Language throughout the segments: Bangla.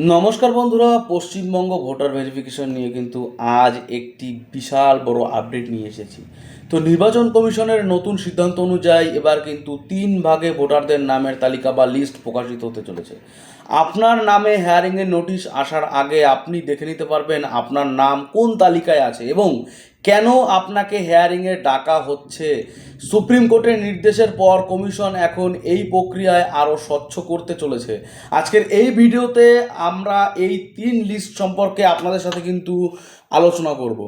নমস্কার বন্ধুরা, পশ্চিমবঙ্গ ভোটার ভেরিফিকেশন নিয়ে কিন্তু আজ একটি বিশাল বড় আপডেট নিয়ে এসেছি। তো নির্বাচন কমিশনের নতুন সিদ্ধান্ত অনুযায়ী এবার কিন্তু 3 ভাগে ভোটারদের নামের তালিকা বা লিস্ট প্রকাশিত হতে চলেছে। আপনার নামে হেয়ারিংয়ের নোটিশ আসার আগে আপনি দেখে নিতে পারবেন আপনার নাম কোন তালিকায় আছে এবং কেন আপনাকে হেয়ারিংয়ে ডাকা হচ্ছে। সুপ্রিম কোর্টের নির্দেশের পর কমিশন এখন এই প্রক্রিয়ায় আরও স্বচ্ছ করতে চলেছে। আজকের এই ভিডিওতে আমরা এই 3 লিস্ট সম্পর্কে আপনাদের সাথে কিন্তু আলোচনা করব।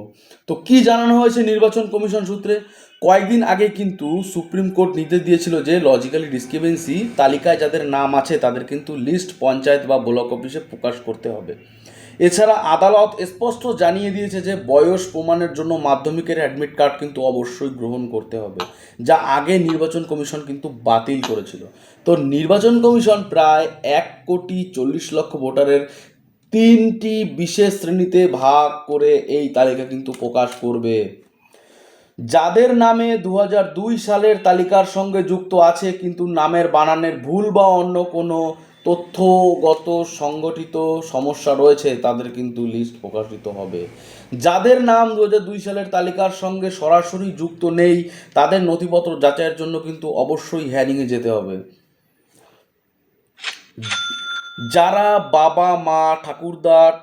তো কি জানানো হয়েছে নির্বাচন কমিশন সূত্রে? কয়েকদিন আগে কিন্তু সুপ্রিম কোর্ট নির্দেশ দিয়েছিল যে লজিক্যালি ডিসক্রিপেন্সি তালিকায় যাদের নাম আছে তাদের কিন্তু লিস্ট পঞ্চায়েত বা ব্লক অফিসে প্রকাশ করতে হবে। এছাড়া আদালত স্পষ্ট জানিয়ে দিয়েছে যে বয়স প্রমাণের জন্য মাধ্যমিকের অ্যাডমিট কার্ড কিন্তু অবশ্যই গ্রহণ করতে হবে, যা আগে নির্বাচন কমিশন কিন্তু বাতিল করেছিল। তো নির্বাচন কমিশন প্রায় 1,40,00,000 ভোটারের 3টি বিশেষ শ্রেণীতে ভাগ করে এই তালিকা কিন্তু প্রকাশ করবে। যাদের নামে 2002 সালের তালিকার সঙ্গে যুক্ত আছে কিন্তু নামের বানানের ভুল বা অন্য কোনো তথ্যগত সংগঠিত সমস্যা রয়েছে তাদের কিন্তু লিস্ট প্রকাশিত হবে। যাদের নাম 2002 সালের তালিকার সঙ্গে সরাসরি যুক্ত নেই তাদের নথিপত্র যাচাইয়ের জন্য কিন্তু অবশ্যই হেয়ারিংয়ে যেতে হবে। যারা বাবা মা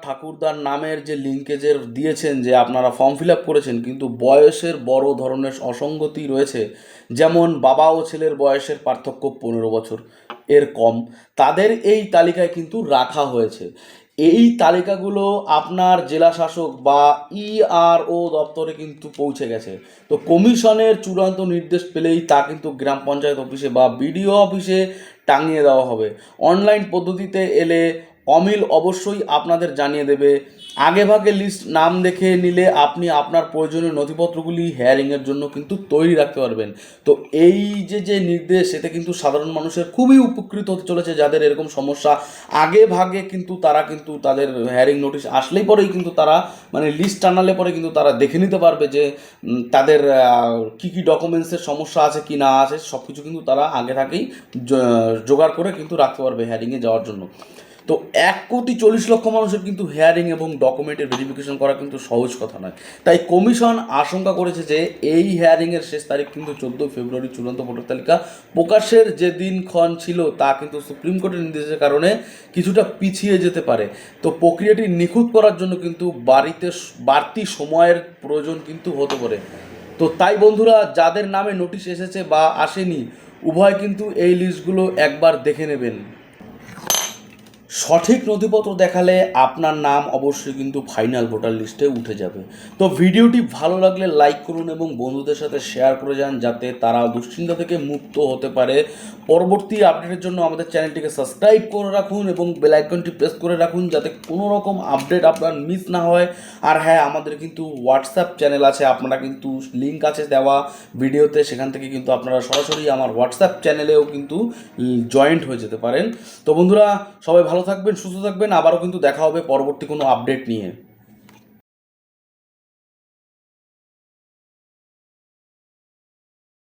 ঠাকুরদার নামের যে লিঙ্কেজের দিয়েছেন, যে আপনারা ফর্ম ফিল আপ করেছেন কিন্তু বয়সের বড় ধরনের অসঙ্গতি রয়েছে, যেমন বাবা ও ছেলের বয়সের পার্থক্য 15 বছর এর কম, তাদের এই তালিকায় কিন্তু রাখা হয়েছে। এই তালিকাগুলো আপনার জেলা শাসক বা ইআরও দপ্তরে কিন্তু পৌঁছে গেছে। তো কমিশনের চূড়ান্ত নির্দেশ পেলেই তা কিন্তু গ্রাম পঞ্চায়েত অফিসে বা বিডিও অফিসে টাঙিয়ে দেওয়া হবে। অনলাইন পদ্ধতিতে এলে অমিল অবশ্যই আপনাদের জানিয়ে দেবে। আগেভাগে লিস্ট নাম দেখে নিলে আপনি আপনার প্রয়োজনীয় নথিপত্রগুলি হেয়ারিংয়ের জন্য কিন্তু তৈরি রাখতে পারবেন। তো এই যে নির্দেশ, এতে কিন্তু সাধারণ মানুষের খুবই উপকৃত হতে চলেছে। যাদের এরকম সমস্যা আগে ভাগে কিন্তু তারা কিন্তু তাদের হেয়ারিং নোটিশ আসলেই পরেই কিন্তু তারা লিস্ট টানালে পরে কিন্তু তারা দেখে নিতে পারবে যে তাদের কী কী ডকুমেন্টসের সমস্যা আছে কি না আছে, সব কিছু কিন্তু তারা আগে থাকেই জোগাড় করে কিন্তু রাখতে পারবে হেয়ারিংয়ে যাওয়ার জন্য। তো 1,40,00,000 মানুষের কিন্তু হেয়ারিং এবং ডকুমেন্টের ভেরিফিকেশন করা কিন্তু সহজ কথা নয়। তাই কমিশন আশঙ্কা করেছে যে এই হেয়ারিংয়ের শেষ তারিখ কিন্তু 14 ফেব্রুয়ারি চূড়ান্ত ভোটার তালিকা প্রকাশের যে দিনক্ষণ ছিল তা কিন্তু সুপ্রিম কোর্টের নির্দেশের কারণে কিছুটা পিছিয়ে যেতে পারে। তো প্রক্রিয়াটি নিখুঁত করার জন্য কিন্তু বাড়তি সময়ের প্রয়োজন কিন্তু হতে পারে। তো তাই বন্ধুরা, যাদের নামে নোটিশ এসেছে বা আসেনি উভয় কিন্তু এই লিস্টগুলো একবার দেখে নেবেন। সঠিক নথিপত্র দেখালে আপনার নাম অবশ্যই কিন্তু ফাইনাল ভোটার লিস্টে উঠে যাবে। তো ভিডিওটি ভালো লাগলে লাইক করুন এবং বন্ধুদের সাথে শেয়ার করে যান, যাতে তারা দুশ্চিন্তা থেকে মুক্ত হতে পারে। পরবর্তী আপডেটের জন্য আমাদের চ্যানেলটিকে সাবস্ক্রাইব করে রাখুন এবং বেল আইকনটি প্রেস করে রাখুন, যাতে কোনো রকম আপডেট আপনার মিস না হয়। আর হ্যাঁ, আমাদের কিন্তু হোয়াটসঅ্যাপ চ্যানেল আছে, আপনারা কিন্তু লিঙ্ক আছে দেওয়া ভিডিওতে, সেখান থেকে কিন্তু আপনারা সরাসরি আমার হোয়াটসঅ্যাপ চ্যানেলেও কিন্তু জয়েন্ট হয়ে যেতে পারেন। তো বন্ধুরা, সবাই ভালো থাকবেন, সুস্থ থাকবেন। আবারও কিন্তু দেখা হবে পরবর্তী কোনো আপডেট নিয়ে।